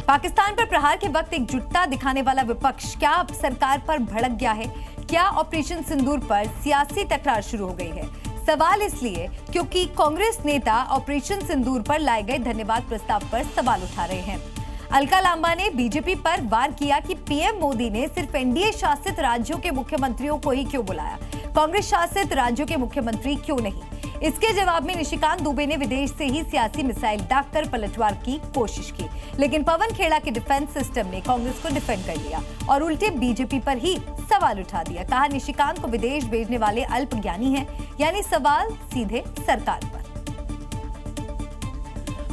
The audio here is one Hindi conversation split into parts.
पाकिस्तान पर प्रहार के वक्त एकजुटता दिखाने वाला विपक्ष क्या अब सरकार पर भड़क गया है? क्या ऑपरेशन सिंदूर पर सियासी तकरार शुरू हो गई है? सवाल इसलिए क्योंकि कांग्रेस नेता ऑपरेशन सिंदूर पर लाए गए धन्यवाद प्रस्ताव पर सवाल उठा रहे हैं। अलका लांबा ने बीजेपी पर वार किया कि पीएम मोदी ने सिर्फ एनडीए शासित राज्यों के मुख्यमंत्रियों को ही क्यों बुलाया, कांग्रेस शासित राज्यों के मुख्यमंत्री क्यों नहीं? इसके जवाब में निशिकांत दुबे ने विदेश से ही सियासी मिसाइल दागकर पलटवार की कोशिश की, लेकिन पवन खेड़ा के डिफेंस सिस्टम ने कांग्रेस को डिफेंड कर लिया और उल्टे बीजेपी पर ही सवाल उठा दिया। कहा निशिकांत को विदेश भेजने वाले अल्पज्ञानी हैं, यानी सवाल सीधे सरकार पर।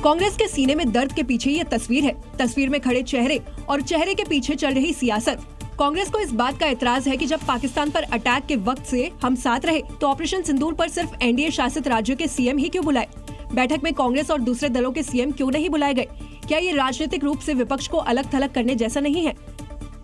कांग्रेस के सीने में दर्द के पीछे ये तस्वीर है। तस्वीर में खड़े चेहरे और चेहरे के पीछे चल रही सियासत। कांग्रेस को इस बात का एतराज है कि जब पाकिस्तान पर अटैक के वक्त से हम साथ रहे तो ऑपरेशन सिंदूर पर सिर्फ एनडीए शासित राज्यों के सीएम ही क्यों बुलाए? बैठक में कांग्रेस और दूसरे दलों के सीएम क्यों नहीं बुलाए गए? क्या ये राजनीतिक रूप से विपक्ष को अलग थलग करने जैसा नहीं है?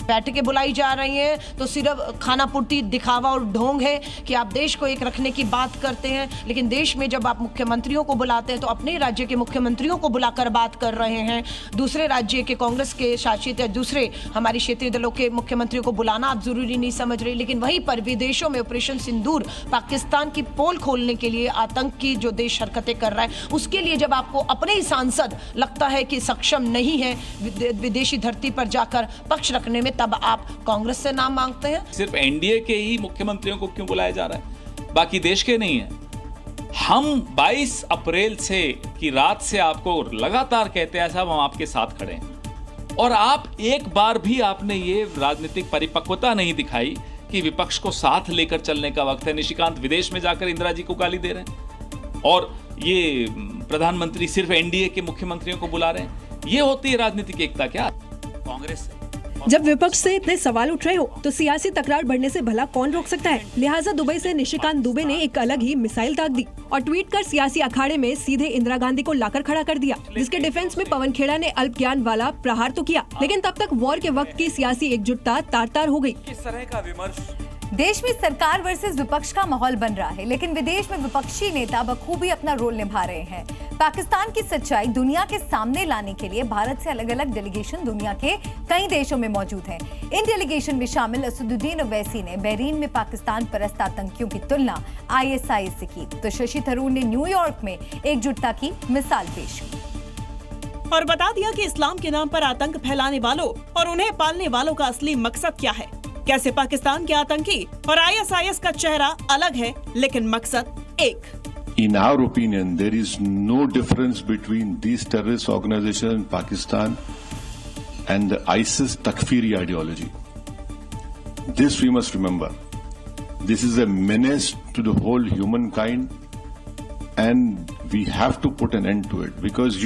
बैठकें बुलाई जा रही हैं तो सिर्फ खाना पूर्ति दिखावा और ढोंग है कि आप देश को एक रखने की बात करते हैं, लेकिन देश में जब आप मुख्यमंत्रियों को बुलाते हैं तो अपने राज्य के मुख्यमंत्रियों को बुलाकर बात कर रहे हैं। दूसरे राज्य के कांग्रेस के शासित या दूसरे हमारी क्षेत्रीय दलों के मुख्यमंत्रियों को बुलाना आप जरूरी नहीं समझ रहे, लेकिन वहीं पर विदेशों में ऑपरेशन सिंदूर पाकिस्तान की पोल खोलने के लिए आतंक की जो देश हरकतें कर रहा है उसके लिए जब आपको अपने ही सांसद लगता है कि सक्षम नहीं है विदेशी धरती पर जाकर पक्ष रखने में, तब आप कांग्रेस से नाम मांगते हैं। सिर्फ एनडीए के ही मुख्यमंत्रियों को क्यों बुलाया जा रहा है, बाकी देश के नहीं है? हम 22 अप्रैल से की रात से आपको लगातार कहते हैं साहब हम आपके साथ खड़े हैं, और आप एक बार भी आपने ये राजनीतिक परिपक्वता नहीं दिखाई कि विपक्ष को साथ लेकर चलने का वक्त है। निशिकांत विदेश में जाकर इंदिरा जी को गाली दे रहे हैं और ये प्रधानमंत्री सिर्फ एनडीए के मुख्यमंत्रियों को बुला रहे हैं। ये होती है राजनीतिक एकता क्या कांग्रेस से? जब विपक्ष से इतने सवाल उठ रहे हो तो सियासी तकरार बढ़ने से भला कौन रोक सकता है? लिहाजा दुबई से निशिकांत दुबे ने एक अलग ही मिसाइल दाग दी और ट्वीट कर सियासी अखाड़े में सीधे इंदिरा गांधी को लाकर खड़ा कर दिया, जिसके डिफेंस में पवन खेड़ा ने अल्प ज्ञान वाला प्रहार तो किया, लेकिन तब तक वॉर के वक्त की सियासी एकजुटता तार-तार हो गई। किस तरह का विमर्श? देश में सरकार वर्सेस विपक्ष का माहौल बन रहा है, लेकिन विदेश में विपक्षी नेता बखूबी अपना रोल निभा रहे हैं। पाकिस्तान की सच्चाई दुनिया के सामने लाने के लिए भारत से अलग अलग डेलीगेशन दुनिया के कई देशों में मौजूद हैं। इन डेलीगेशन में शामिल असदुद्दीन ओवैसी ने बहरीन में पाकिस्तान परस्त आतंकियों की तुलना ISIS से की, तो शशि थरूर ने न्यूयॉर्क में एकजुटता की मिसाल पेश की और बता दिया कि इस्लाम के नाम पर आतंक फैलाने वालों और उन्हें पालने वालों का असली मकसद क्या है। कैसे पाकिस्तान के आतंकी और ISIS का चेहरा अलग है लेकिन मकसद एक। In our opinion, there is no difference between these terrorist organizations in Pakistan and the ISIS Takfiri ideology. This we must remember. This is a menace to the whole humankind, and we have to put an end to it because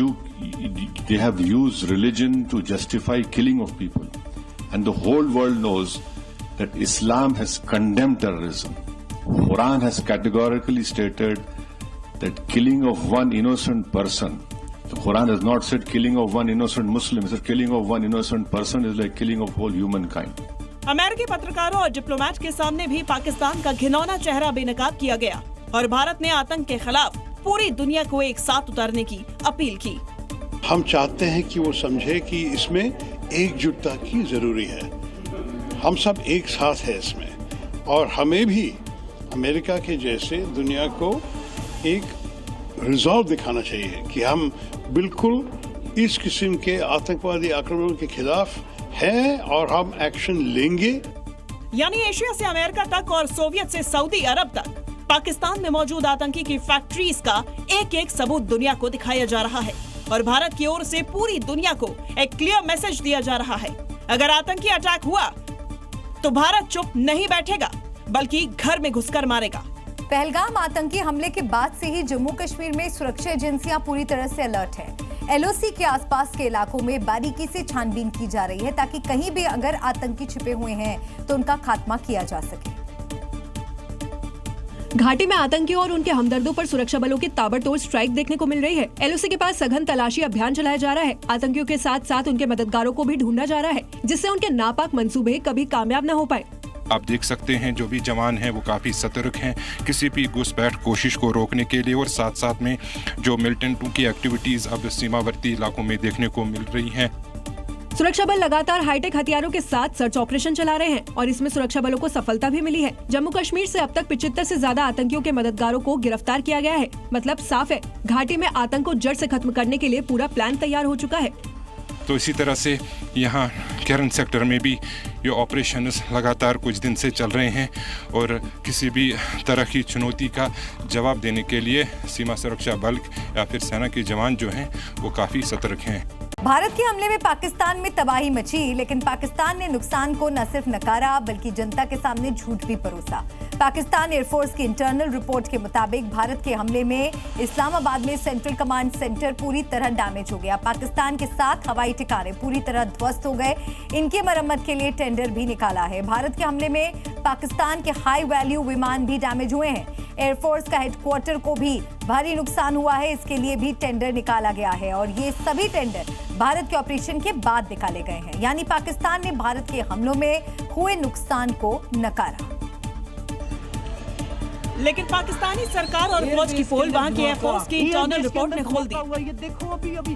they have used religion to justify killing of people, and the whole world knows that Islam has condemned terrorism. Quran has categorically stated that killing of one innocent person, the Quran has not said killing of one innocent Muslim, it said killing of one innocent person is like killing of whole humankind. अमेरिकी पत्रकारों और डिप्लोमेट के सामने भी पाकिस्तान का घिनौना चेहरा बेनकाब किया गया और भारत ने आतंक के खिलाफ पूरी दुनिया को एक साथ उतारने की अपील की। हम चाहते हैं कि वो समझे कि इसमें एकजुटता की जरूरी है। हम सब एक साथ है इसमें, और हमें भी अमेरिका के जैसे दुनिया को एक रिजॉल्व दिखाना चाहिए कि हम बिल्कुल इस किस्म के आतंकवादी आक्रमण के खिलाफ हैं और हम एक्शन लेंगे। यानी एशिया से अमेरिका तक और सोवियत से सऊदी अरब तक पाकिस्तान में मौजूद आतंकी की फैक्ट्रीज का एक एक सबूत दुनिया को दिखाया जा रहा है और भारत की ओर से पूरी दुनिया को एक क्लियर मैसेज दिया जा रहा है। अगर आतंकी अटैक हुआ तो भारत चुप नहीं बैठेगा बल्कि घर में घुसकर मारेगा। पहलगाम आतंकी हमले के बाद से ही जम्मू कश्मीर में सुरक्षा एजेंसियां पूरी तरह से अलर्ट हैं। LOC के आसपास के इलाकों में बारीकी से छानबीन की जा रही है ताकि कहीं भी अगर आतंकी छिपे हुए हैं तो उनका खात्मा किया जा सके। घाटी में आतंकियों और उनके हमदर्दों पर सुरक्षा बलों की ताबड़तोड़ स्ट्राइक देखने को मिल रही है। LOC के पास सघन तलाशी अभियान चलाया जा रहा है। आतंकियों के साथ साथ उनके मददगारों को भी ढूंढा जा रहा है, जिससे उनके नापाक मंसूबे कभी कामयाब न हो पाए। आप देख सकते हैं जो भी जवान हैं वो काफ़ी सतर्क हैं किसी भी घुसपैठ कोशिश को रोकने के लिए, और साथ साथ में जो मिलिटेंटों की एक्टिविटीज़ अब सीमावर्ती इलाकों में देखने को मिल रही हैं। सुरक्षा बल लगातार हाईटेक हथियारों के साथ सर्च ऑपरेशन चला रहे हैं और इसमें सुरक्षा बलों को सफलता भी मिली है। जम्मू कश्मीर से अब तक 75 से ज्यादा आतंकियों के मददगारों को गिरफ्तार किया गया है। मतलब साफ है, घाटी में आतंक को जड़ से खत्म करने के लिए पूरा प्लान तैयार हो चुका है। तो इसी तरह से यहाँ केरन सेक्टर में भी ये ऑपरेशंस लगातार कुछ दिन से चल रहे हैं और किसी भी तरह की चुनौती का जवाब देने के लिए सीमा सुरक्षा बल या फिर सेना के जवान जो हैं वो काफ़ी सतर्क हैं। भारत के हमले में पाकिस्तान में तबाही मची, लेकिन पाकिस्तान ने नुकसान को न सिर्फ नकारा बल्कि जनता के सामने झूठ भी परोसा। पाकिस्तान एयरफोर्स की इंटरनल रिपोर्ट के मुताबिक भारत के हमले में इस्लामाबाद में सेंट्रल कमांड सेंटर पूरी तरह डैमेज हो गया। पाकिस्तान के 7 हवाई ठिकाने पूरी तरह ध्वस्त हो गए। इनकी मरम्मत के लिए टेंडर भी निकाला है। भारत के हमले में पाकिस्तान के हाई वैल्यू विमान भी डैमेज हुए हैं। एयरफोर्स का हेडक्वार्टर को भी भारी नुकसान हुआ है, इसके लिए भी टेंडर निकाला गया है और ये सभी टेंडर भारत के ऑपरेशन के बाद निकाले गए हैं। यानी पाकिस्तान ने भारत के हमलों में हुए नुकसान को नकारा। लेकिन पाकिस्तानी सरकार और फौज की पोल वहां की एयरफोर्स की इंटरनल रिपोर्ट में खोल दी।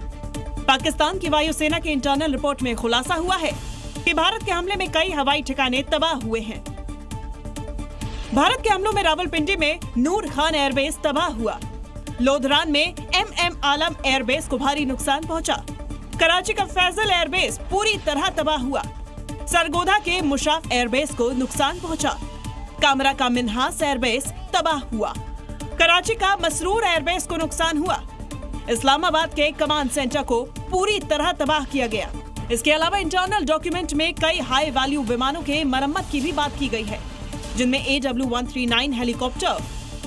पाकिस्तान की वायुसेना की इंटरनल रिपोर्ट में खुलासा हुआ है कि भारत के हमले में कई हवाई ठिकाने तबाह हुए हैं। भारत के हमलों में रावलपिंडी में नूर खान एयरबेस तबाह हुआ। लोधरान में MM आलम एयरबेस को भारी नुकसान पहुंचा। कराची का फैजल एयरबेस पूरी तरह तबाह हुआ। सरगोधा के मुशाफ एयरबेस को नुकसान पहुंचा। कामरा का मिन्हास एयरबेस तबाह हुआ। कराची का मसरूर एयरबेस को नुकसान हुआ। इस्लामाबाद के कमांड सेंटर को पूरी तरह तबाह किया गया। इसके अलावा इंटरनल डॉक्यूमेंट में कई हाई वैल्यू विमानों के मरम्मत की भी बात की गई है, जिनमें AW139 helicopter,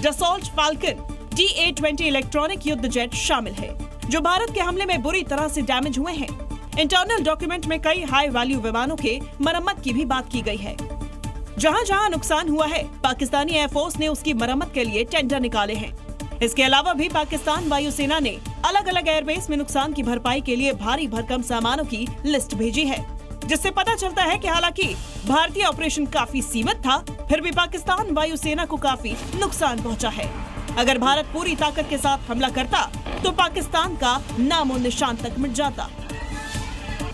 Dassault falcon, DA-20 electronic युद्ध जेट शामिल है, जो भारत के हमले में बुरी तरह से डैमेज हुए हैं। इंटरनल डॉक्यूमेंट में कई हाई वैल्यू विमानों के मरम्मत की भी बात की गई है। जहां जहां नुकसान हुआ है, पाकिस्तानी एयरफोर्स ने उसकी मरम्मत के लिए टेंडर निकाले हैं। इसके अलावा भी पाकिस्तान वायुसेना ने अलग अलग एयरबेस में नुकसान की भरपाई के लिए भारी भरकम सामानों की लिस्ट भेजी है, जिससे पता चलता है कि हालांकि भारतीय ऑपरेशन काफी सीमित था, फिर भी पाकिस्तान वायुसेना को काफी नुकसान पहुंचा है। अगर भारत पूरी ताकत के साथ हमला करता तो पाकिस्तान का नामो निशान तक मिट जाता।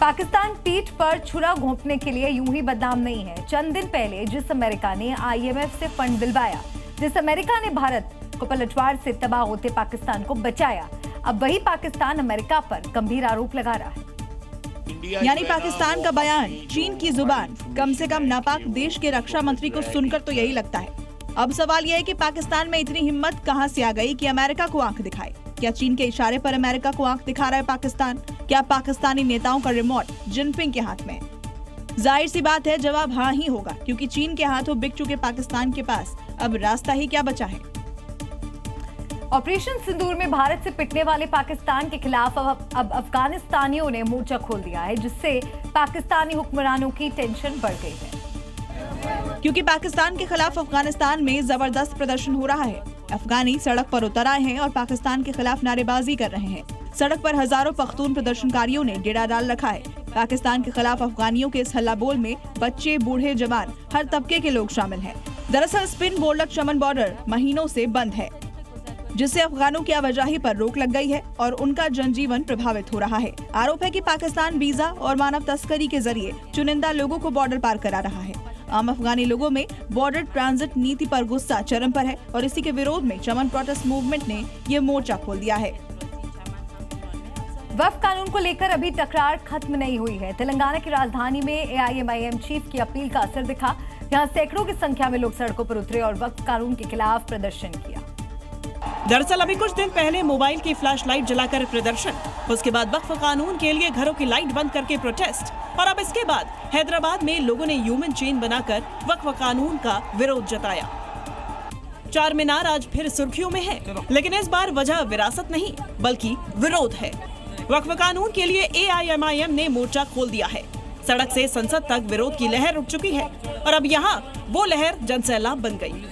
पाकिस्तान पीठ पर छुरा घोंपने के लिए यूं ही बदनाम नहीं है। चंद दिन पहले जिस अमेरिका ने IMF से फंड दिलवाया, जिस अमेरिका ने भारत को पलटवार से तबाह होते पाकिस्तान को बचाया, अब वही पाकिस्तान अमेरिका पर गंभीर आरोप लगा रहा है। यानी पाकिस्तान का बयान, चीन की जुबान, कम से कम नापाक देश के रक्षा मंत्री को सुनकर तो यही लगता है। अब सवाल यह है कि पाकिस्तान में इतनी हिम्मत कहां से आ गई कि अमेरिका को आंख दिखाए। क्या चीन के इशारे पर अमेरिका को आंख दिखा रहा है पाकिस्तान? क्या पाकिस्तानी नेताओं का रिमोट जिनपिंग के हाथ में? जाहिर सी बात है, जवाब हाँ ही होगा, क्योंकि चीन के हाथों बिक चुके पाकिस्तान के पास अब रास्ता ही क्या बचा है। ऑपरेशन सिंदूर में भारत से पिटने वाले पाकिस्तान के खिलाफ अब अफगानिस्तानियों ने मोर्चा खोल दिया है, जिससे पाकिस्तानी हुक्मरानों की टेंशन बढ़ गई है। क्योंकि पाकिस्तान के खिलाफ अफगानिस्तान में जबरदस्त प्रदर्शन हो रहा है। अफगानी सड़क पर उतर आए हैं और पाकिस्तान के खिलाफ नारेबाजी कर रहे हैं। सड़क पर हजारों पख्तून प्रदर्शनकारियों ने डेरा डाल रखा है। पाकिस्तान के खिलाफ अफगानियों के इस हल्ला बोल में बच्चे, बूढ़े, जवान, हर तबके के लोग शामिल हैं। दरअसल स्पिन बोल्डक चमन बॉर्डर महीनों से बंद है, जिससे अफगानों की आवाजाही पर रोक लग गई है और उनका जनजीवन प्रभावित हो रहा है। आरोप है कि पाकिस्तान वीजा और मानव तस्करी के जरिए चुनिंदा लोगों को बॉर्डर पार करा रहा है। आम अफगानी लोगों में बॉर्डर ट्रांजिट नीति पर गुस्सा चरम पर है और इसी के विरोध में चमन प्रोटेस्ट मूवमेंट ने ये मोर्चा खोल दिया है। वक्फ कानून को लेकर अभी टकरार खत्म नहीं हुई है। तेलंगाना की राजधानी में AIMIM चीफ की अपील का असर दिखा। यहाँ सैकड़ों की संख्या में लोग सड़कों पर उतरे और वक्फ कानून के खिलाफ प्रदर्शन किया। दरअसल अभी कुछ दिन पहले मोबाइल की फ्लैश लाइट जलाकर प्रदर्शन, उसके बाद वक्फ कानून के लिए घरों की लाइट बंद करके प्रोटेस्ट, और अब इसके बाद हैदराबाद में लोगों ने ह्यूमन चेन बनाकर वक्फ कानून का विरोध जताया। चार मीनार आज फिर सुर्खियों में है, लेकिन इस बार वजह विरासत नहीं बल्कि विरोध है। वक्फ कानून के लिए AIMIM ने मोर्चा खोल दिया है। सड़क से संसद तक विरोध की लहर उठ चुकी है और अब यहाँ वो लहर जनसैलाब बन गई,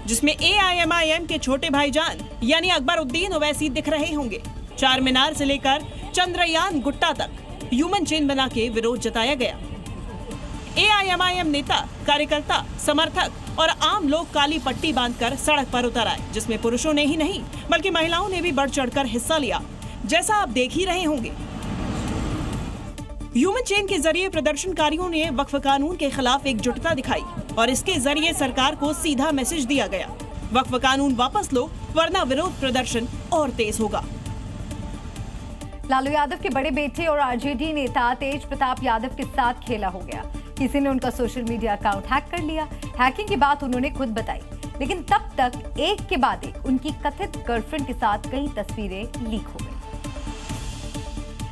जिसमें AIMIM के छोटे भाईजान यानी अकबरुद्दीन ओवैसी दिख रहे होंगे। चार मीनार से लेकर चंद्रयान गुट्टा तक ह्यूमन चेन बना के विरोध जताया गया। AIMIM नेता, कार्यकर्ता, समर्थक और आम लोग काली पट्टी बांधकर सड़क पर उतर आए, जिसमें पुरुषों ने ही नहीं बल्कि महिलाओं ने भी बढ़ चढ़कर हिस्सा लिया, जैसा आप देख ही रहे होंगे। ह्यूमन चेन के जरिए प्रदर्शनकारियों ने वक्फ कानून के खिलाफ एकजुटता दिखाई और इसके जरिए सरकार को सीधा मैसेज दिया गया, वक्फ कानून वापस लो वरना विरोध प्रदर्शन और तेज होगा। लालू यादव के बड़े बेटे और आरजेडी नेता तेज प्रताप यादव के साथ खेला हो गया। किसी ने उनका सोशल मीडिया अकाउंट हैक कर लिया। हैकिंग की बात उन्होंने खुद बताई, लेकिन तब तक एक के बाद एक उनकी कथित गर्लफ्रेंड के साथ कई तस्वीरें लीक हो गई।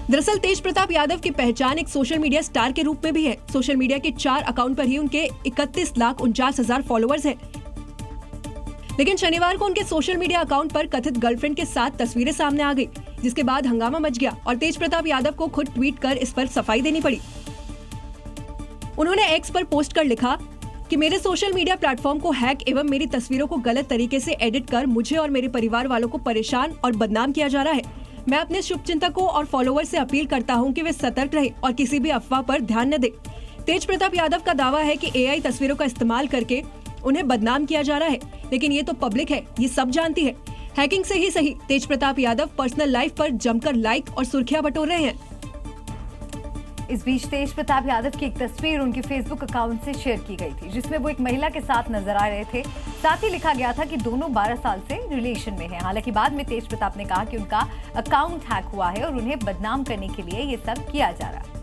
दरअसल तेज प्रताप यादव की पहचान एक सोशल मीडिया स्टार के रूप में भी है। सोशल मीडिया के 4 अकाउंट पर ही उनके 31,49,000 फॉलोअर्स हैं। लेकिन शनिवार को उनके सोशल मीडिया अकाउंट पर कथित गर्लफ्रेंड के साथ तस्वीरें सामने आ गई, जिसके बाद हंगामा मच गया और तेज प्रताप यादव को खुद ट्वीट कर इस पर सफाई देनी पड़ी। उन्होंने एक्स पर पोस्ट कर लिखा कि मेरे सोशल मीडिया प्लेटफॉर्म को हैक एवं मेरी तस्वीरों को गलत तरीके से एडिट कर मुझे और मेरे परिवार वालों को परेशान और बदनाम किया जा रहा है। मैं अपने शुभचिंतकों और फॉलोअर्स से अपील करता हूं कि वे सतर्क रहें और किसी भी अफवाह पर ध्यान न दें। तेज प्रताप यादव का दावा है कि एआई तस्वीरों का इस्तेमाल करके उन्हें बदनाम किया जा रहा है, लेकिन ये तो पब्लिक है, ये सब जानती है। हैकिंग से ही सही, तेज प्रताप यादव पर्सनल लाइफ पर जमकर लाइक और सुर्खियां बटोर रहे हैं। इस बीच तेज प्रताप यादव की एक तस्वीर उनके फेसबुक अकाउंट से शेयर की गई थी, जिसमें वो एक महिला के साथ नजर आ रहे थे। साथ ही लिखा गया था कि दोनों 12 साल से रिलेशन में हैं। हालांकि बाद में तेज प्रताप ने कहा कि उनका अकाउंट हैक हुआ है और उन्हें बदनाम करने के लिए ये सब किया जा रहा है।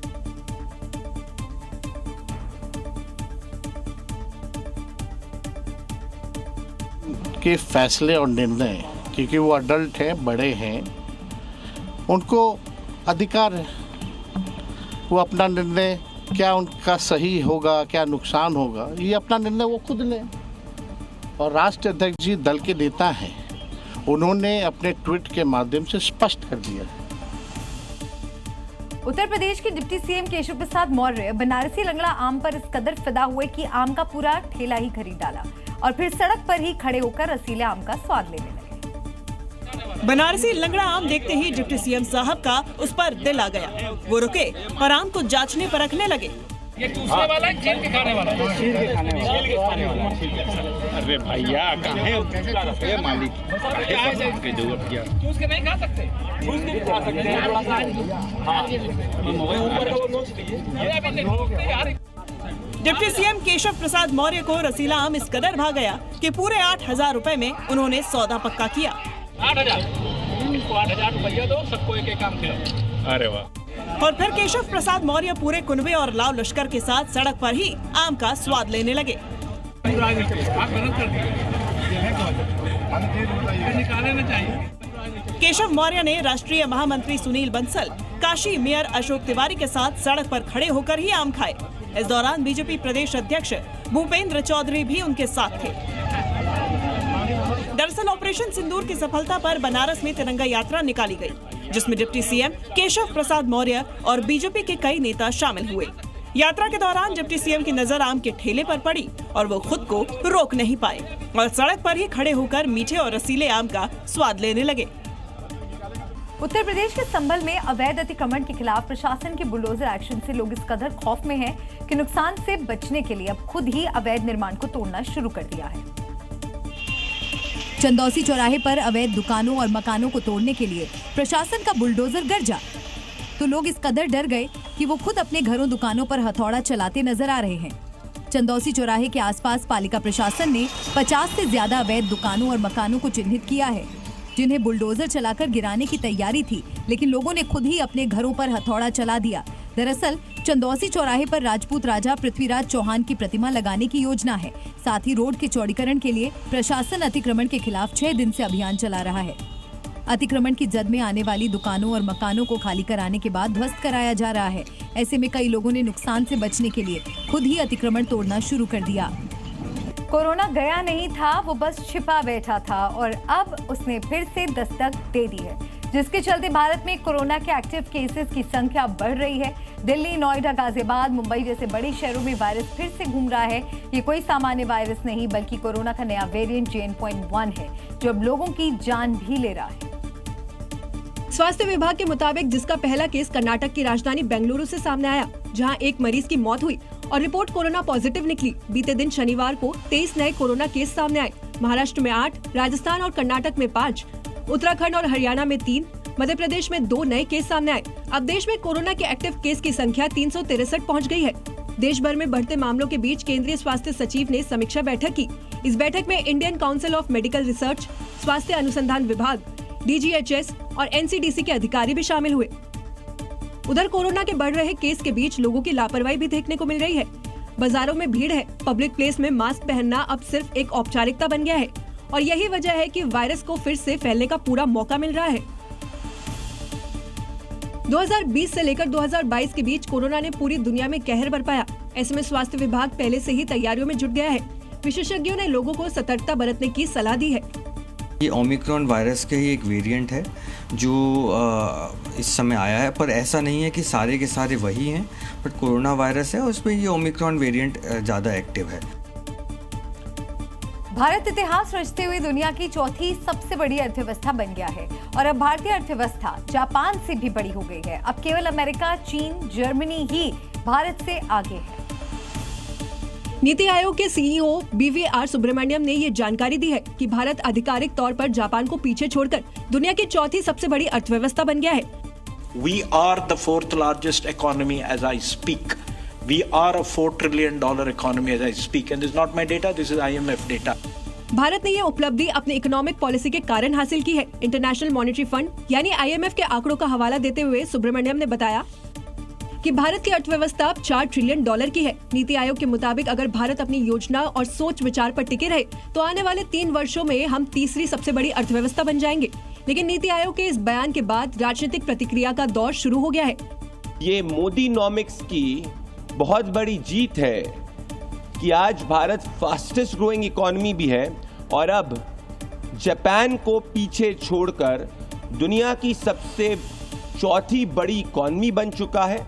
के फैसले और निर्णय, क्योंकि वो अडल्ट हैं, बड़े हैं, उनको अधिकार है, वो अपना निर्णय क्या उनका सही होगा, क्या नुकसान होगा, ये अपना निर्णय वो खुद लें। और राष्ट्रीय अध्यक्ष जी दल के नेता हैं, उन्होंने अपने ट्वीट के माध्यम से स्पष्ट कर दिया है। उत्तर प्रदेश के डिप्टी सीएम केशव प्रसाद मौर्य बनारसी लंगड़ा आम पर इस कदर फिदा हुए कि आम का पूरा ठेला ही खरीद डाला और फिर सड़क पर ही खड़े होकर रसीले आम का स्वाद लेने लगे। बनारसी लंगड़ा आम देखते ही डिप्टी सीएम साहब का उस पर दिल आ गया। वो रुके और आम को जांचने परखने लगे। ये चूसने वाला है, छील के खाने वाला है? छील के खाने वाला। अरे भैया कहाँ है मालिक? के जरूरत क्या? चूस के नहीं खा सकते? चूस के खा सकते हैं थोड़ा सा। हाँ, ऊपर का वो नोच लीजिए। अभी नहीं यार। डिप्टी सीएम केशव प्रसाद मौर्य को रसीला आम इस कदर भा गया कि पूरे 8,000 रुपए में उन्होंने सौदा पक्का किया। 8,000 रुपया दो, सबको एक आम खिलाओ। अरे वाह। और फिर केशव प्रसाद मौर्य पूरे कुनबे और लाव लश्कर के साथ सड़क पर ही आम का स्वाद लेने लगे। केशव मौर्य ने राष्ट्रीय महामंत्री सुनील बंसल, काशी मेयर अशोक तिवारी के साथ सड़क पर खड़े होकर ही आम खाए। इस दौरान बीजेपी प्रदेश अध्यक्ष भूपेंद्र चौधरी भी उनके साथ थे। दरअसल ऑपरेशन सिंदूर की सफलता पर बनारस में तिरंगा यात्रा निकाली गई, जिसमें डिप्टी सीएम केशव प्रसाद मौर्य और बीजेपी के कई नेता शामिल हुए। यात्रा के दौरान डिप्टी सीएम की नजर आम के ठेले पर पड़ी और वो खुद को रोक नहीं पाए और सड़क पर ही खड़े होकर मीठे और रसीले आम का स्वाद लेने लगे। उत्तर प्रदेश के संभल में अवैध अतिक्रमण के खिलाफ प्रशासन के बुलडोजर एक्शन से लोग इस कदर खौफ में हैं कि नुकसान से बचने के लिए अब खुद ही अवैध निर्माण को तोड़ना शुरू कर दिया है। चंदौसी चौराहे पर अवैध दुकानों और मकानों को तोड़ने के लिए प्रशासन का बुलडोजर गरजा, तो लोग इस कदर डर गए कि वो खुद अपने घरों दुकानों पर हथौड़ा चलाते नजर आ रहे हैं। चंदौसी चौराहे के आसपास पालिका प्रशासन ने 50 से ज्यादा अवैध दुकानों और मकानों को चिन्हित किया है, जिन्हें बुलडोजर चलाकर गिराने की तैयारी थी, लेकिन लोगों ने खुद ही अपने घरों पर हथौड़ा चला दिया। दरअसल चंदौसी चौराहे पर राजपूत राजा पृथ्वीराज चौहान की प्रतिमा लगाने की योजना है। साथ ही रोड के चौड़ीकरण के लिए प्रशासन अतिक्रमण के खिलाफ 6 दिन से अभियान चला रहा है। अतिक्रमण की जद में आने वाली दुकानों और मकानों को खाली कराने के बाद ध्वस्त कराया जा रहा है। ऐसे में कई लोगों ने नुकसान से बचने के लिए खुद ही अतिक्रमण तोड़ना शुरू कर दिया। कोरोना गया नहीं था, वो बस छिपा बैठा था और अब उसने फिर से दस्तक दे दी है, जिसके चलते भारत में कोरोना के एक्टिव केसेस की संख्या बढ़ रही है। दिल्ली, नोएडा, गाजियाबाद, मुंबई जैसे बड़े शहरों में वायरस फिर से घूम रहा है। ये कोई सामान्य वायरस नहीं, बल्कि कोरोना का नया वेरिएंट JN.1 है, जो अब लोगों की जान भी ले रहा है। स्वास्थ्य विभाग के मुताबिक जिसका पहला केस कर्नाटक की राजधानी बेंगलुरु से सामने आया, जहां एक मरीज की मौत हुई और रिपोर्ट कोरोना पॉजिटिव निकली। बीते दिन शनिवार को 23 नए कोरोना केस सामने आए। महाराष्ट्र में 8, राजस्थान और कर्नाटक में 5, उत्तराखंड और हरियाणा में 3, मध्य प्रदेश में 2 नए केस सामने आए। अब देश में कोरोना के एक्टिव केस की संख्या 363 पहुंच गई है। देश भर में बढ़ते मामलों के बीच केंद्रीय स्वास्थ्य सचिव ने समीक्षा बैठक की। इस बैठक में Indian council of medical research, स्वास्थ्य अनुसंधान विभाग, DGHS और NCDC के अधिकारी भी शामिल हुए। उधर कोरोना के बढ़ रहे केस के बीच लोगों की लापरवाही भी देखने को मिल रही है। बाजारों में भीड़ है, पब्लिक प्लेस में मास्क पहनना अब सिर्फ एक औपचारिकता बन गया है और यही वजह है कि वायरस को फिर से फैलने का पूरा मौका मिल रहा है। 2020 से लेकर 2022 के बीच कोरोना ने पूरी दुनिया में कहर बरपाया। ऐसे में स्वास्थ्य विभाग पहले से ही तैयारियों में जुट गया है। विशेषज्ञों ने लोगों को सतर्कता बरतने की सलाह दी है। ये ओमिक्रॉन वायरस का ही एक वेरिएंट है जो इस समय आया है, पर ऐसा नहीं है कि सारे के सारे वही हैं, बट कोरोना वायरस है और उसमें ये ओमिक्रॉन वेरिएंट ज़्यादा एक्टिव है। भारत इतिहास रचते हुए दुनिया की चौथी सबसे बड़ी अर्थव्यवस्था बन गया है और अब भारतीय अर्थव्यवस्था जापान से भी बड़ी हो गई है। अब केवल अमेरिका, चीन, जर्मनी ही भारत से आगे है। नीति आयोग के CEO BVR सुब्रमण्यम ने ये जानकारी दी है कि भारत आधिकारिक तौर पर जापान को पीछे छोड़कर दुनिया की चौथी सबसे बड़ी अर्थव्यवस्था बन गया है। We are the 4th largest economy as I speak. We are a $4 trillion economy as I speak, and this is not my data. This is IMF data. Bharat ने ये उपलब्धि अपनी इकोनॉमिक पॉलिसी के कारण हासिल की है। इंटरनेशनल मॉनेटरी फंड यानी IMF के आंकड़ों का हवाला देते हुए सुब्रमण्यम ने बताया कि भारत की अर्थव्यवस्था अब $4 ट्रिलियन की है। नीति आयोग के मुताबिक अगर भारत अपनी योजना और सोच विचार पर टिके रहे तो आने वाले 3 वर्षों में हम तीसरी सबसे बड़ी अर्थव्यवस्था बन जाएंगे। लेकिन नीति आयोग के इस बयान के बाद राजनीतिक प्रतिक्रिया का दौर शुरू हो गया है। ये मोदीनॉमिक्स की बहुत बड़ी जीत है कि आज भारत फास्टेस्ट ग्रोइंग इकोनॉमी भी है और अब जापान को पीछे छोड़कर दुनिया की सबसे चौथी बड़ी इकोनॉमी बन चुका है।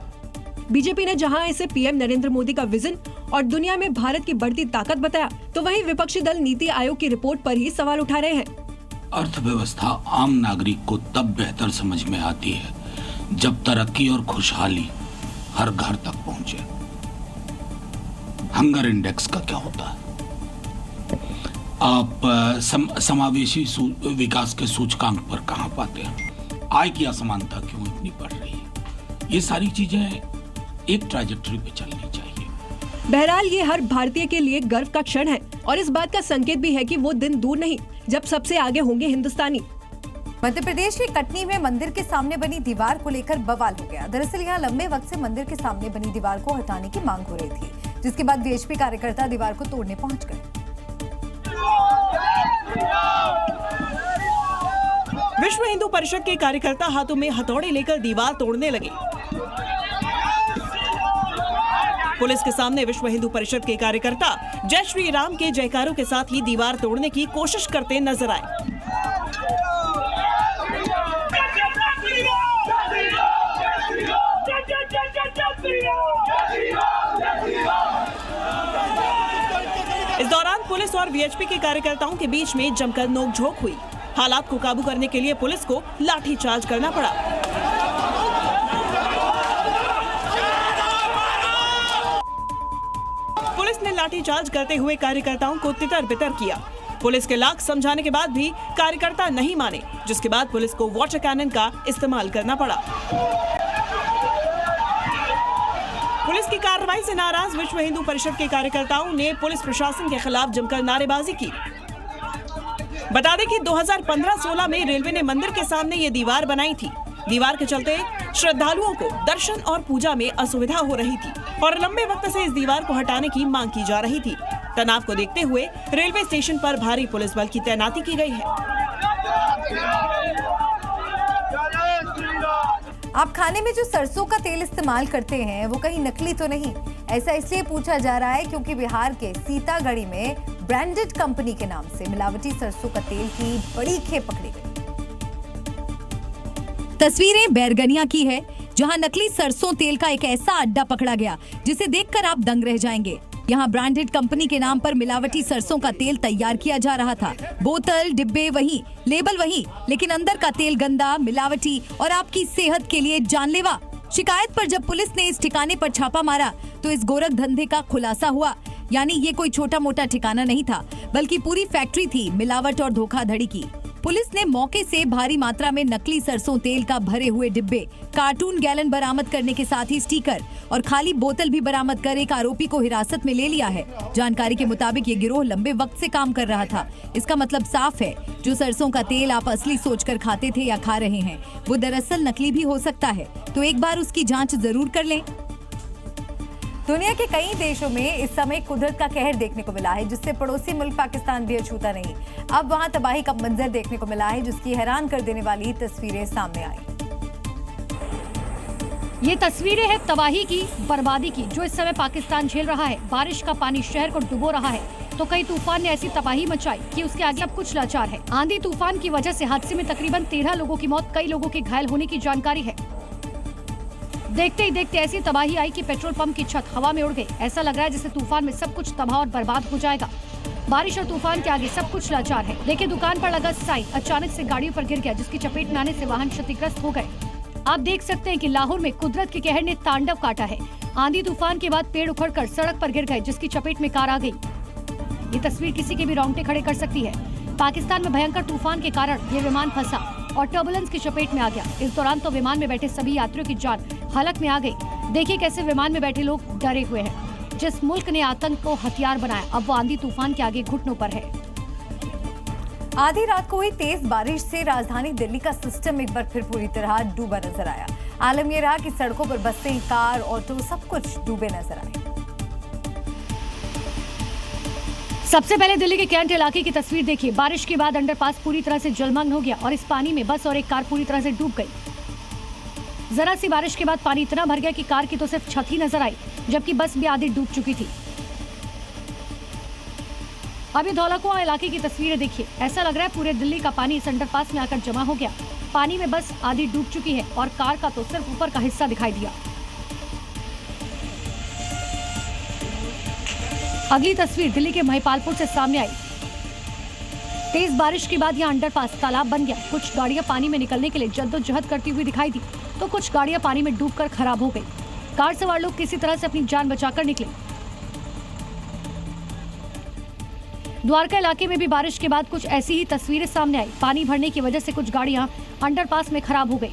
बीजेपी ने जहां इसे PM नरेंद्र मोदी का विजन और दुनिया में भारत की बढ़ती ताकत बताया, तो वहीं विपक्षी दल नीति आयोग की रिपोर्ट पर ही सवाल उठा रहे हैं। अर्थव्यवस्था आम नागरिक को तब बेहतर समझ में आती है जब तरक्की और खुशहाली हर घर तक पहुंचे। हंगर इंडेक्स का क्या होता है? आप समावेशी विकास के सूचकांक पर कहां पाते हैं? आय की असमानता क्यों इतनी बढ़ रही है? ये सारी चीजें एक ट्रैजेक्टरी पे चलनी चाहिए। बहरहाल ये हर भारतीय के लिए गर्व का क्षण है और इस बात का संकेत भी है कि वो दिन दूर नहीं जब सबसे आगे होंगे हिंदुस्तानी। मध्य प्रदेश के कटनी में मंदिर के सामने बनी दीवार को लेकर बवाल हो गया। दरअसल यहाँ लंबे वक्त से मंदिर के सामने बनी दीवार को हटाने की मांग हो रही थी, जिसके बाद VHP कार्यकर्ता दीवार को तोड़ने पहुंच गए। विश्व हिंदू परिषद के कार्यकर्ता हाथों में हथौड़े लेकर दीवार तोड़ने लगे। पुलिस के सामने विश्व हिंदू परिषद के कार्यकर्ता जय श्री राम के जयकारों के साथ ही दीवार तोड़ने की कोशिश करते नजर आए। इस दौरान पुलिस और VHP के कार्यकर्ताओं के बीच में जमकर नोकझोंक हुई। हालात को काबू करने के लिए पुलिस को लाठीचार्ज करना पड़ा। पुलिस ने लाठीचार्ज करते हुए कार्यकर्ताओं को तितर-बितर किया। पुलिस के लाख समझाने के बाद भी कार्यकर्ता नहीं माने, जिसके बाद पुलिस को वाटर कैनन का इस्तेमाल करना पड़ा। पुलिस की कार्रवाई से नाराज विश्व हिंदू परिषद के कार्यकर्ताओं ने पुलिस प्रशासन के खिलाफ जमकर नारेबाजी की। बता दें कि 2015-16 में रेलवे ने मंदिर के सामने ये दीवार बनाई थी। दीवार के चलते श्रद्धालुओं को दर्शन और पूजा में असुविधा हो रही थी और लंबे वक्त से इस दीवार को हटाने की मांग की जा रही थी। तनाव को देखते हुए रेलवे स्टेशन पर भारी पुलिस बल की तैनाती की गई है। आप खाने में जो सरसों का तेल इस्तेमाल करते हैं वो कहीं नकली तो नहीं? ऐसा इसलिए पूछा जा रहा है क्योंकि बिहार के सीतागढ़ी में ब्रांडेड कंपनी के नाम से मिलावटी सरसों का तेल की बड़ी खेप पकड़ी गई। तस्वीरें बैरगनिया की है, जहां नकली सरसों तेल का एक ऐसा अड्डा पकड़ा गया जिसे देखकर आप दंग रह जाएंगे। यहाँ ब्रांडेड कंपनी के नाम पर मिलावटी सरसों का तेल तैयार किया जा रहा था। बोतल, डिब्बे वही, लेबल वही, लेकिन अंदर का तेल गंदा, मिलावटी और आपकी सेहत के लिए जानलेवा। शिकायत पर जब पुलिस ने इस ठिकाने पर छापा मारा तो इस गोरख धंधे का खुलासा हुआ। यानी ये कोई छोटा मोटा ठिकाना नहीं था, बल्कि पूरी फैक्ट्री थी मिलावट और धोखाधड़ी की। पुलिस ने मौके से भारी मात्रा में नकली सरसों तेल का भरे हुए डिब्बे, कार्टून गैलन बरामद करने के साथ ही स्टिकर और खाली बोतल भी बरामद कर एक आरोपी को हिरासत में ले लिया है। जानकारी के मुताबिक ये गिरोह लंबे वक्त से काम कर रहा था। इसका मतलब साफ है, जो सरसों का तेल आप असली सोचकर खाते थे या खा रहे हैं, वो दरअसल नकली भी हो सकता है। तो एक बार उसकी जाँच जरूर कर लें। दुनिया के कई देशों में इस समय कुदरत का कहर देखने को मिला है, जिससे पड़ोसी मुल्क पाकिस्तान भी अछूता नहीं। अब वहां तबाही का मंजर देखने को मिला है, जिसकी हैरान कर देने वाली तस्वीरें सामने आई। ये तस्वीरें हैं तबाही की, बर्बादी की, जो इस समय पाकिस्तान झेल रहा है। बारिश का पानी शहर को डुबो रहा है, तो कई तूफान ने ऐसी तबाही मचाई कि उसके आगे अब कुछ लाचार है। आंधी तूफान की वजह से हादसे में तकरीबन 13 लोगों की मौत, कई लोगों के घायल होने की जानकारी है। देखते ही देखते ऐसी तबाही आई कि पेट्रोल पंप की छत हवा में उड़ गई। ऐसा लग रहा है जैसे तूफान में सब कुछ तबाह और बर्बाद हो जाएगा। बारिश और तूफान के आगे सब कुछ लाचार है। देखिए, दुकान पर लगा साइन अचानक से गाड़ियों पर गिर गया, जिसकी चपेट में आने से वाहन क्षतिग्रस्त हो गए। आप देख सकते हैं कि लाहौर में कुदरत के कहर ने तांडव काटा है। आंधी तूफान के बाद पेड़ उखड़कर सड़क पर गिर गए, जिसकी चपेट में कार आ गई। ये तस्वीर किसी के भी रोंगटे खड़े कर सकती है। पाकिस्तान में भयंकर तूफान के कारण ये विमान फंसा और टर्बुलेंस की चपेट में आ गया। इस दौरान तो विमान में बैठे सभी यात्रियों की जान हलक में आ गई। देखिए कैसे विमान में बैठे लोग डरे हुए हैं। जिस मुल्क ने आतंक को हथियार बनाया, अब वो आंधी तूफान के आगे घुटनों पर है। आधी रात को हुई तेज बारिश से राजधानी दिल्ली का सिस्टम एक बार फिर पूरी तरह डूबा नजर आया। आलम यह रहा कि सड़कों पर बसें, कार, ऑटो सब कुछ डूबे नजर आए। सबसे पहले दिल्ली के कैंट इलाके की तस्वीर देखिए। बारिश के बाद अंडरपास पूरी तरह से जलमग्न हो गया और इस पानी में बस और एक कार पूरी तरह से डूब गई। जरा सी बारिश के बाद पानी इतना भर गया कि कार की तो सिर्फ छत ही नजर आई, जबकि बस भी आधी डूब चुकी थी। अभी धौलाकुआं इलाके की तस्वीरें देखिए। ऐसा लग रहा है पूरे दिल्ली का पानी इस अंडरपास में आकर जमा हो गया। पानी में बस आधी डूब चुकी है और कार का तो सिर्फ ऊपर का हिस्सा दिखाई दिया। अगली तस्वीर दिल्ली के महिपालपुर से सामने आई। तेज बारिश के बाद यहाँ अंडरपास तालाब बन गया। कुछ गाड़ियां पानी में निकलने के लिए जद्दोजहद करती हुई दिखाई दी, तो कुछ गाड़ियां पानी में डूबकर खराब हो गई। कार सवार लोग किसी तरह से अपनी जान बचाकर निकले। द्वारका इलाके में भी बारिश के बाद कुछ ऐसी ही तस्वीरें सामने आई। पानी भरने की वजह से कुछ गाड़ियां अंडरपास में खराब हो गई।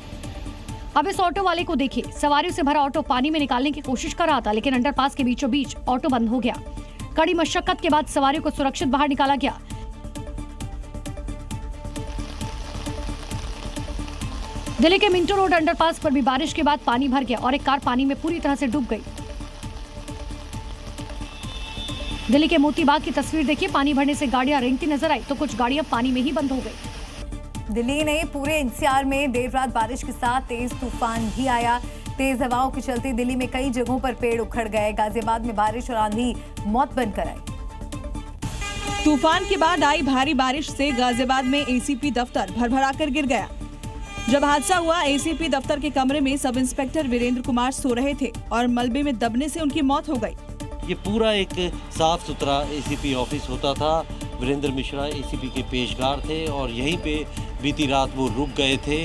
अब इस ऑटो वाले को देखिए। सवारियों से भरा ऑटो पानी में निकालने की कोशिश कर रहा था, लेकिन अंडरपास के बीचों बीच ऑटो बंद हो गया। कड़ी मशक्कत के बाद सवारियों को सुरक्षित बाहर निकाला गया। दिल्ली के मिंटो रोड अंडरपास पर भी बारिश के बाद पानी भर गया और एक कार पानी में पूरी तरह से डूब गई। दिल्ली के मोती बाग की तस्वीर देखिए। पानी भरने से गाड़ियां रेंगती नजर आई, तो कुछ गाड़ियां पानी में ही बंद हो गई। दिल्ली ने पूरे एनसीआर में देर रात बारिश के साथ तेज तूफान भी आया। तेज हवाओं के चलते दिल्ली में कई जगहों पर पेड़ उखड़ गए। गाजियाबाद में बारिश और आंधी मौत बनकर आई। तूफान के बाद आई भारी बारिश से गाजियाबाद में एसीपी दफ्तर भरभराकर गिर गया। जब हादसा हुआ, एसीपी दफ्तर के कमरे में सब इंस्पेक्टर वीरेंद्र कुमार सो रहे थे और मलबे में दबने से उनकी मौत हो गई। ये पूरा एक साफ सुथरा एसीपी ऑफिस होता था। वीरेंद्र मिश्रा एसीपी के पेशगार थे और यहीं पे बीती रात वो रुक गए थे।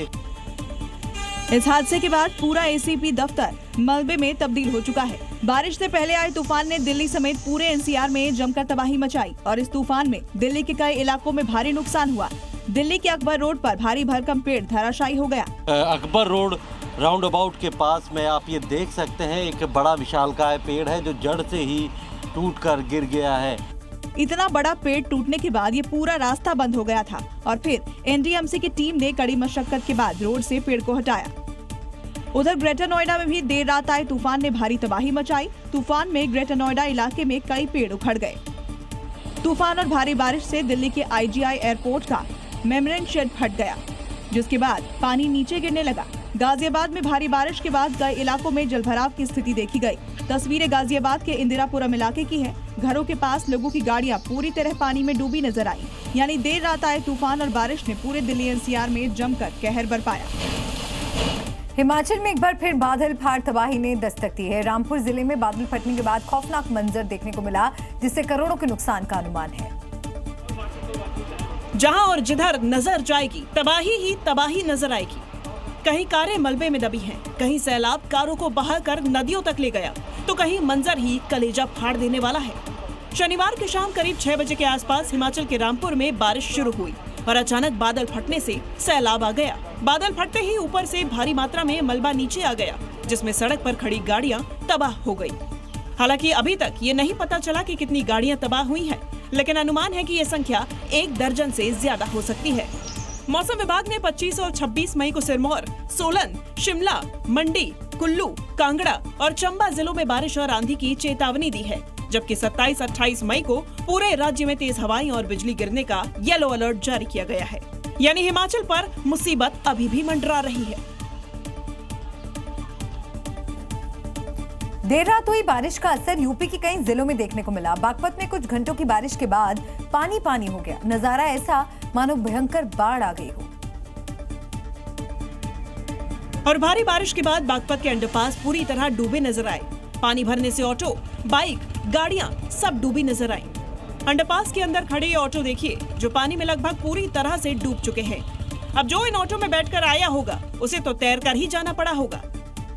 इस हादसे के बाद पूरा एसीपी दफ्तर मलबे में तब्दील हो चुका है। बारिश से पहले आए तूफान ने दिल्ली समेत पूरे एनसीआर में जमकर तबाही मचाई और इस तूफान में दिल्ली के कई इलाकों में भारी नुकसान हुआ। दिल्ली के अकबर रोड पर भारी भरकम पेड़ धराशायी हो गया। अकबर रोड राउंड अबाउट के पास में आप ये देख सकते हैं, एक बड़ा विशालकाय पेड़ है जो जड़ से ही टूटकर गिर गया है। इतना बड़ा पेड़ टूटने के बाद ये पूरा रास्ता बंद हो गया था और फिर एनडीएमसी की टीम ने कड़ी मशक्कत के बाद रोड से पेड़ को हटाया। उधर ग्रेटर नोएडा में भी देर रात आए तूफान ने भारी तबाही मचाई। तूफान में ग्रेटर नोएडा इलाके में कई पेड़ उखड़ गए। तूफान और भारी बारिश से दिल्ली के आईजीआई एयरपोर्ट का मेम्ब्रेन शेड फट गया, जिसके बाद पानी नीचे गिरने लगा। गाजियाबाद में भारी बारिश के बाद कई इलाकों में जलभराव की स्थिति देखी गई। तस्वीरें गाजियाबाद के इंदिरापुरम इलाके की है। घरों के पास लोगों की गाड़ियां पूरी तरह पानी में डूबी नजर आई। यानी देर रात आए तूफान और बारिश ने पूरे दिल्ली एनसीआर में जमकर कहर बरपाया। हिमाचल में एक बार फिर बादल फाड़ तबाही ने दस्तक दी है। रामपुर जिले में बादल फटने के बाद खौफनाक मंजर देखने को मिला, जिससे करोड़ों के नुकसान का अनुमान है। जहां और जिधर नजर जाएगी तबाही ही तबाही नजर आएगी। कहीं कारें मलबे में दबी हैं, कहीं सैलाब कारों को बहाकर नदियों तक ले गया, तो कहीं मंजर ही कलेजा फाड़ देने वाला है। शनिवार की शाम करीब 6 बजे के आसपास हिमाचल के रामपुर में बारिश शुरू हुई और अचानक बादल फटने से सैलाब आ गया। बादल फटते ही ऊपर से भारी मात्रा में मलबा नीचे आ गया, जिसमें सड़क पर खड़ी गाड़ियां तबाह हो गई। हालांकि अभी तक ये नहीं पता चला कि कितनी गाड़ियां तबाह हुई हैं, लेकिन अनुमान है कि ये संख्या 1 दर्जन से ज्यादा हो सकती है। मौसम विभाग ने 25 और 26 मई को सिरमौर, सोलन, शिमला, मंडी, कुल्लू, कांगड़ा और चंबा जिलों में बारिश और आंधी की चेतावनी दी है, जबकि 27-28 मई को पूरे राज्य में तेज हवाएं और बिजली गिरने का येलो अलर्ट जारी किया गया है। यानी हिमाचल पर मुसीबत अभी भी मंडरा रही है। देर रात हुई बारिश का असर यूपी के कई जिलों में देखने को मिला। बागपत में कुछ घंटों की बारिश के बाद पानी पानी हो गया। नजारा ऐसा मानो भयंकर बाढ़ आ गई हो। और भारी बारिश के बाद बागपत के अंडरपास पूरी तरह डूबे नजर आए। पानी भरने से ऑटो, बाइक, गाड़ियां सब डूबी नजर आई। अंडरपास के अंदर खड़े ये ऑटो देखिए, जो पानी में लगभग पूरी तरह से डूब चुके हैं। अब जो इन ऑटो में बैठकर आया होगा, उसे तो तैरकर ही जाना पड़ा होगा।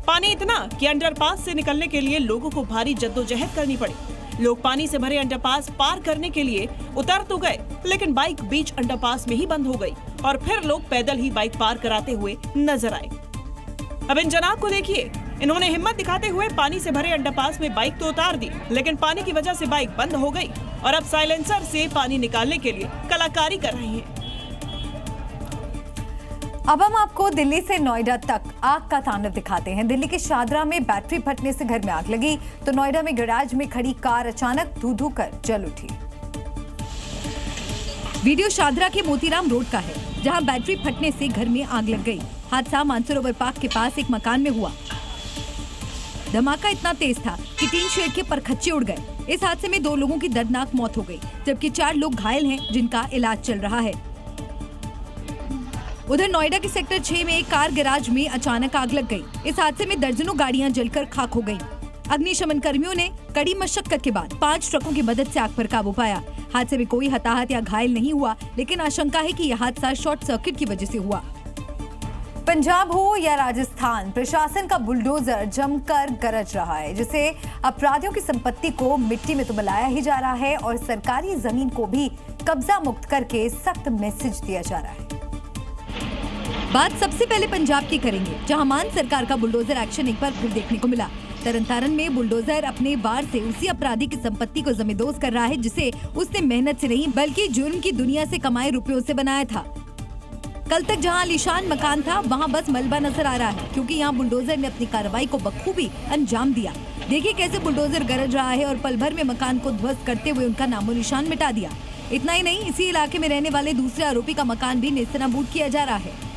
पानी इतना कि अंडरपास से निकलने के लिए लोगों को भारी जद्दोजहद करनी पड़ी। लोग पानी से भरे अंडरपास पार करने के लिए उतर तो गए, लेकिन बाइक बीच अंडरपास में ही बंद हो गई और फिर लोग पैदल ही बाइक पार कराते हुए नजर आए। अब इन जनाब को देखिए, इन्होंने हिम्मत दिखाते हुए पानी से भरे अंडरपास में बाइक तो उतार दी, लेकिन पानी की वजह से बाइक बंद हो गई और अब साइलेंसर से पानी निकालने के लिए कलाकारी कर रहे हैं। अब हम आपको दिल्ली से नोएडा तक आग का तांडव दिखाते हैं। दिल्ली के शादरा में बैटरी फटने से घर में आग लगी, तो नोएडा में गैराज में खड़ी कार अचानक धू-धू कर जल उठी। वीडियो शादरा के मोतीराम रोड का है, जहां बैटरी फटने से घर में आग लग गई। हादसा मानसरोवर पार्क के पास एक मकान में हुआ। धमाका इतना तेज था कि टीन शेड के परखच्चे उड़ गए। इस हादसे में 2 लोगों की दर्दनाक मौत हो गई, जबकि 4 लोग घायल हैं, जिनका इलाज चल रहा है। उधर नोएडा के सेक्टर 6 में एक कार गैराज में अचानक आग लग गई। इस हादसे में दर्जनों गाड़ियां जलकर खाक हो गईं। अग्निशमन कर्मियों ने कड़ी मशक्कत के बाद 5 ट्रकों की मदद से आग पर काबू पाया। हादसे में कोई हताहत या घायल नहीं हुआ, लेकिन आशंका है कि यह हादसा शॉर्ट सर्किट की वजह से हुआ। पंजाब हो या राजस्थान, प्रशासन का बुलडोजर जमकर गरज रहा है, जिसे अपराधियों की संपत्ति को मिट्टी में तो मिलाया ही जा रहा है और सरकारी जमीन को भी कब्जा मुक्त करके सख्त मैसेज दिया जा रहा है। बात सबसे पहले पंजाब की करेंगे, जहां मान सरकार का बुलडोजर एक्शन एक बार फिर देखने को मिला। तरन में बुलडोजर अपने वार से उसी अपराधी की संपत्ति को जमींदोज कर रहा है, जिसे उसने मेहनत से नहीं बल्कि जुर्म की दुनिया से कमाए रुपयों से बनाया था। कल तक जहां आलीशान मकान था, वहां बस मलबा नजर आ रहा है, क्योंकि यहां बुलडोजर ने अपनी कार्रवाई को बखूबी अंजाम दिया। देखिए कैसे बुलडोजर गरज रहा है और पल भर में मकान को ध्वस्त करते हुए उनका नामो निशान मिटा दिया। इतना ही नहीं, इसी इलाके में रहने वाले दूसरे आरोपी का मकान भी नेस्तनाबूद किया जा रहा है।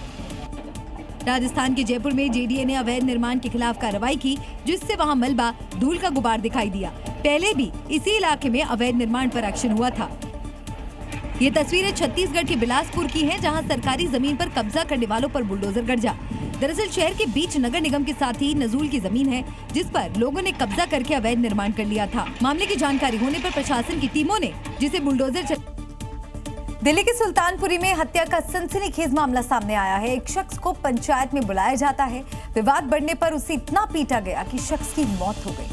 राजस्थान के जयपुर में जेडीए ने अवैध निर्माण के खिलाफ कार्रवाई की, जिससे वहां मलबा धूल का गुबार दिखाई दिया। पहले भी इसी इलाके में अवैध निर्माण पर एक्शन हुआ था। ये तस्वीरें छत्तीसगढ़ के बिलासपुर की हैं, जहां सरकारी जमीन पर कब्जा करने वालों पर बुलडोजर गरजा। दरअसल शहर के बीच नगर निगम के साथ ही नजूल की जमीन है, जिस पर लोगों ने कब्जा करके अवैध निर्माण कर लिया था। मामले की जानकारी होने पर प्रशासन की टीमों ने जिसे बुलडोजर दिल्ली के सुल्तानपुरी में हत्या का सनसनीखेज मामला सामने आया है। एक शख्स को पंचायत में बुलाया जाता है, विवाद बढ़ने पर उसे इतना पीटा गया कि शख्स की मौत हो गई।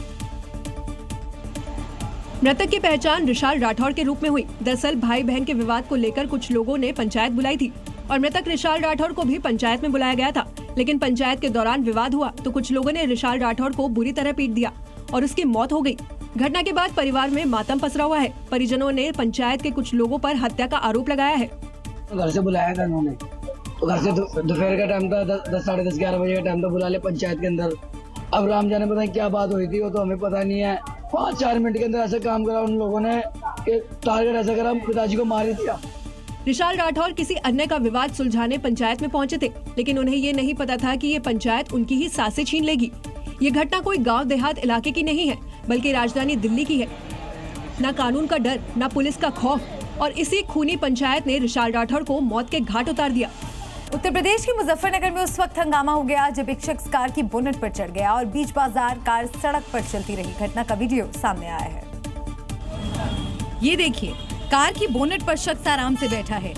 मृतक की पहचान रिशाल राठौर के रूप में हुई। दरअसल भाई बहन के विवाद को लेकर कुछ लोगों ने पंचायत बुलाई थी और मृतक रिशाल राठौर को भी पंचायत में बुलाया गया था, लेकिन पंचायत के दौरान विवाद हुआ तो कुछ लोगों ने रिशाल राठौर को बुरी तरह पीट दिया और उसकी मौत हो गई। घटना के बाद परिवार में मातम पसरा हुआ है। परिजनों ने पंचायत के कुछ लोगों पर हत्या का आरोप लगाया है। घर से बुलाया था उन्होंने, तो घर से दोपहर का टाइम था, 10 साढ़े 10 11 बजे का टाइम था, बुला ले पंचायत के अंदर। अब राम जाने पता क्या बात हुई थी, वो तो हमें पता नहीं है। 5-4 मिनट के अंदर ऐसा काम करा उन लोगों ने कि टारगेट ऐसा करा, पिताजी को मार ही दिया। रिशाल राठौर किसी अन्य का विवाद सुलझाने पंचायत में पहुंचे थे, लेकिन उन्हें ये नहीं पता था कि ये पंचायत उनकी ही सांसें छीन लेगी। ये घटना कोई गांव देहात इलाके की नहीं है, बल्कि राजधानी दिल्ली की है। न कानून का डर, न पुलिस का खौफ, और इसी खूनी पंचायत ने रिशाल राठौर को मौत के घाट उतार दिया। उत्तर प्रदेश के मुजफ्फरनगर में उस वक्त हंगामा हो गया जब एक शख्स कार की बोनट पर चढ़ गया और बीच बाजार कार सड़क पर चलती रही। घटना का वीडियो सामने आया है। ये देखिए, कार की बोनट पर शख्स आराम से बैठा है।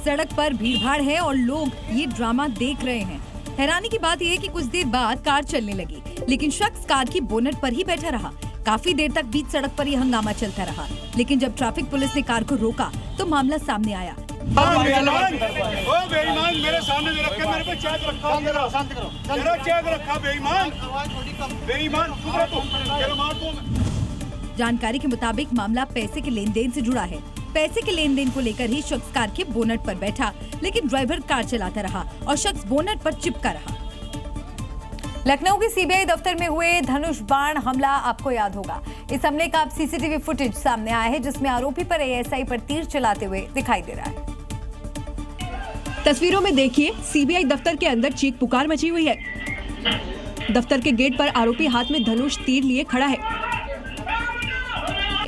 सड़क पर भीड़-भाड़ है और लोग ये ड्रामा देख रहे हैं। हैरानी की बात यह है कि कुछ देर बाद कार चलने लगी, लेकिन शख्स कार की बोनट पर ही बैठा रहा। काफी देर तक बीच सड़क पर यह हंगामा चलता रहा, लेकिन जब ट्रैफिक पुलिस ने कार को रोका तो मामला सामने आया। बेईमान मेरे सामने रख के मेरे पे चेक रखा, मेरा चेक रखा, बेईमान जानकारी के मुताबिक मामला पैसे के लेन देन से जुड़ा है। पैसे के लेन देन को लेकर ही शख्स कार के बोनट पर बैठा, लेकिन ड्राइवर कार चलाता रहा और शख्स बोनट पर चिपका रहा। लखनऊ के सीबीआई दफ्तर में हुए धनुष बाण हमला आपको याद होगा। इस हमले का अब सीसीटीवी फुटेज सामने आया है, जिसमें आरोपी पर एएसआई पर तीर चलाते हुए दिखाई दे रहा है। तस्वीरों में देखिए, सीबीआई दफ्तर के अंदर चीख पुकार मची हुई है। दफ्तर के गेट पर आरोपी हाथ में धनुष तीर लिए खड़ा है।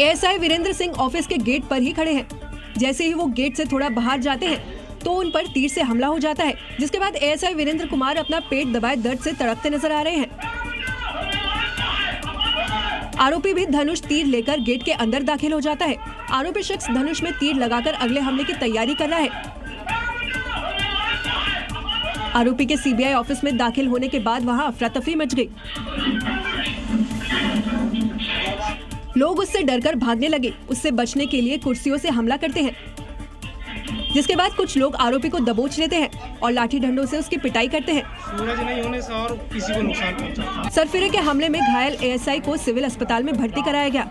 एएसआई वीरेंद्र सिंह ऑफिस के गेट पर ही खड़े हैं। जैसे ही वो गेट से थोड़ा बाहर जाते हैं तो उन पर तीर से हमला हो जाता है, जिसके बाद एएसआई वीरेंद्र कुमार अपना पेट दबाए दर्द से तड़पते नजर आ रहे हैं। आरोपी भी धनुष तीर लेकर गेट के अंदर दाखिल हो जाता है। आरोपी शख्स धनुष में तीर लगाकर अगले हमले की तैयारी कर रहा है। आरोपी के सीबीआई ऑफिस में दाखिल होने के बाद वहां अफरा तफरी मच गई। लोग उससे डरकर भागने लगे। उससे बचने के लिए कुर्सियों से हमला करते हैं, जिसके बाद कुछ लोग आरोपी को दबोच लेते हैं और लाठी डंडों से उसकी पिटाई करते हैं। सूरज नहीं होने से और किसी को नुकसान पहुंचा। सरफिरे के हमले में घायल एएसआई को सिविल अस्पताल में भर्ती कराया गया।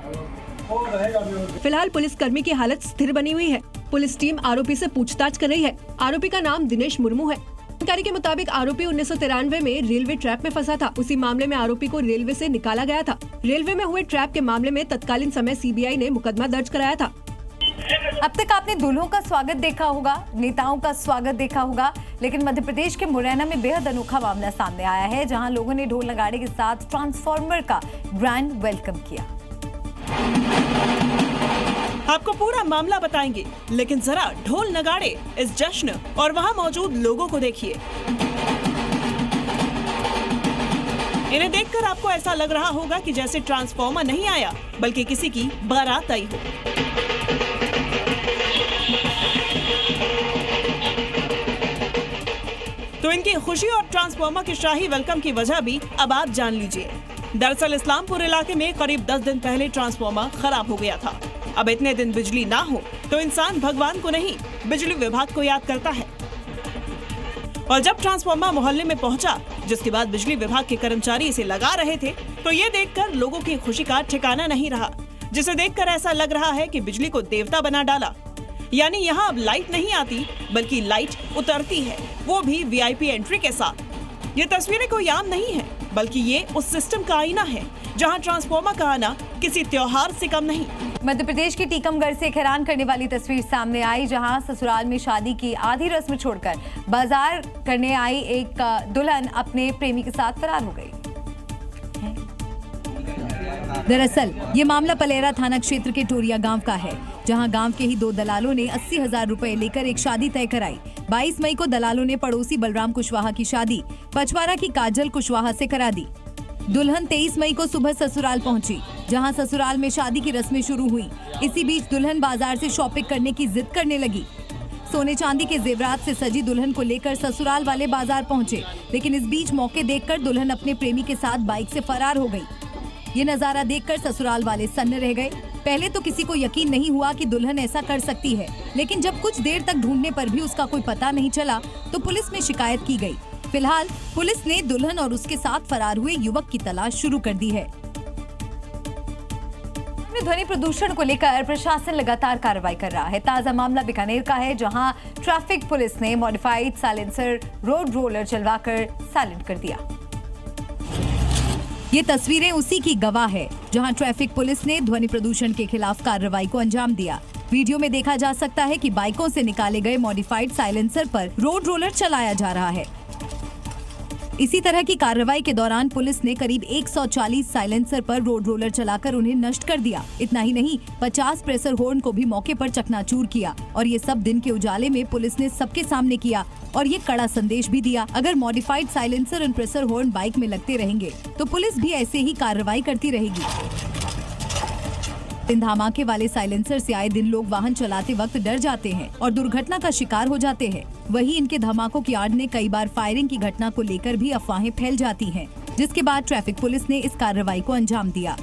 फिलहाल पुलिस कर्मी की हालत स्थिर बनी हुई है। पुलिस टीम आरोपी से पूछताछ कर रही है। आरोपी का नाम दिनेश मुर्मू है। जानकारी के मुताबिक आरोपी 1993 में रेलवे ट्रैप में फंसा था। उसी मामले में आरोपी को रेलवे से निकाला गया था। रेलवे में हुए ट्रैप के मामले में तत्कालीन समय सीबीआई ने मुकदमा दर्ज कराया था। अब तक आपने दूल्हों का स्वागत देखा होगा, नेताओं का स्वागत देखा होगा, लेकिन मध्य प्रदेश के मुरैना में बेहद अनोखा मामला सामने आया है, जहां लोगों ने ढोल नगाड़े के साथ ट्रांसफॉर्मर का ग्रैंड वेलकम किया। आपको पूरा मामला बताएंगे, लेकिन जरा ढोल नगाड़े, इस जश्न और वहां मौजूद लोगों को देखिए। इन्हें देखकर आपको ऐसा लग रहा होगा कि जैसे ट्रांसफॉर्मर नहीं आया, बल्कि किसी की बारात आई हो। तो इनकी खुशी और ट्रांसफॉर्मर के शाही वेलकम की वजह भी अब आप जान लीजिए। दरअसल इस्लामपुर इलाके में करीब 10 दिन पहले ट्रांसफॉर्मर खराब हो गया था। अब इतने दिन बिजली ना हो तो इंसान भगवान को नहीं, बिजली विभाग को याद करता है। और जब ट्रांसफॉर्मर मोहल्ले में पहुंचा, जिसके बाद बिजली विभाग के कर्मचारी इसे लगा रहे थे, तो ये देखकर लोगों की खुशी का ठिकाना नहीं रहा, जिसे देखकर ऐसा लग रहा है कि बिजली को देवता बना डाला। यानी यहाँ अब लाइट नहीं आती, बल्कि लाइट उतरती है, वो भी वीआईपी एंट्री के साथ। ये तस्वीरें कोई आम नहीं है, बल्कि ये उस सिस्टम का आईना है जहां ट्रांसफॉर्मर का आना किसी त्योहार से कम नहीं। मध्य प्रदेश के टीकमगढ़ से एक हैरान करने वाली तस्वीर सामने आई, जहां ससुराल में शादी की आधी रस्म छोड़कर बाजार करने आई एक दुल्हन अपने प्रेमी के साथ फरार हो गई। दरअसल ये मामला पलेरा थाना क्षेत्र के टोरिया गांव का है, जहां गांव के ही 2 दलालों ने 80,000 रुपए लेकर एक शादी तय कराई। 22 मई को दलालों ने पड़ोसी बलराम कुशवाहा की शादी पचवारा की काजल कुशवाहा से करा दी। दुल्हन 23 मई को सुबह ससुराल पहुंची, जहां ससुराल में शादी की रस्में शुरू हुई। इसी बीच दुल्हन बाजार से शॉपिंग करने की जिद करने लगी। सोने चांदी के जेवरात से सजी दुल्हन को लेकर ससुराल वाले बाजार पहुंचे, लेकिन इस बीच मौके देखकर दुल्हन अपने प्रेमी के साथ बाइक से फरार हो गई। ये नजारा देखकर ससुराल वाले सन्न रह गए। पहले तो किसी को यकीन नहीं हुआ कि दुल्हन ऐसा कर सकती है, लेकिन जब कुछ देर तक ढूंढने पर भी उसका कोई पता नहीं चला, तो पुलिस में शिकायत की गई। फिलहाल पुलिस ने दुल्हन और उसके साथ फरार हुए युवक की तलाश शुरू कर दी है। ध्वनि प्रदूषण को लेकर प्रशासन लगातार कार्रवाई कर रहा है। ताजा मामला बीकानेर का है, जहां ट्रैफिक पुलिस ने मॉडिफाइड साइलेंसर रोड रोलर चलवाकर साइलेंट कर दिया। ये तस्वीरें उसी की गवाह है, जहां ट्रैफिक पुलिस ने ध्वनि प्रदूषण के खिलाफ कार्रवाई को अंजाम दिया। वीडियो में देखा जा सकता है कि बाइकों से निकाले गए मॉडिफाइड साइलेंसर पर रोड रोलर चलाया जा रहा है। इसी तरह की कार्रवाई के दौरान पुलिस ने करीब 140 साइलेंसर पर रोड रोलर चलाकर उन्हें नष्ट कर दिया। इतना ही नहीं, 50 प्रेशर हॉर्न को भी मौके पर चकनाचूर किया। और ये सब दिन के उजाले में पुलिस ने सबके सामने किया और ये कड़ा संदेश भी दिया, अगर मॉडिफाइड साइलेंसर और प्रेशर हॉर्न बाइक में लगते रहेंगे तो पुलिस भी ऐसे ही कार्रवाई करती रहेगी। इन धमाके वाले साइलेंसर से आए दिन लोग वाहन चलाते वक्त डर जाते हैं और दुर्घटना का शिकार हो जाते हैं। वहीं इनके धमाकों की आड़ ने कई बार फायरिंग की घटना को लेकर भी अफवाहें फैल जाती हैं, जिसके बाद ट्रैफिक पुलिस ने इस कार्रवाई को अंजाम दिया।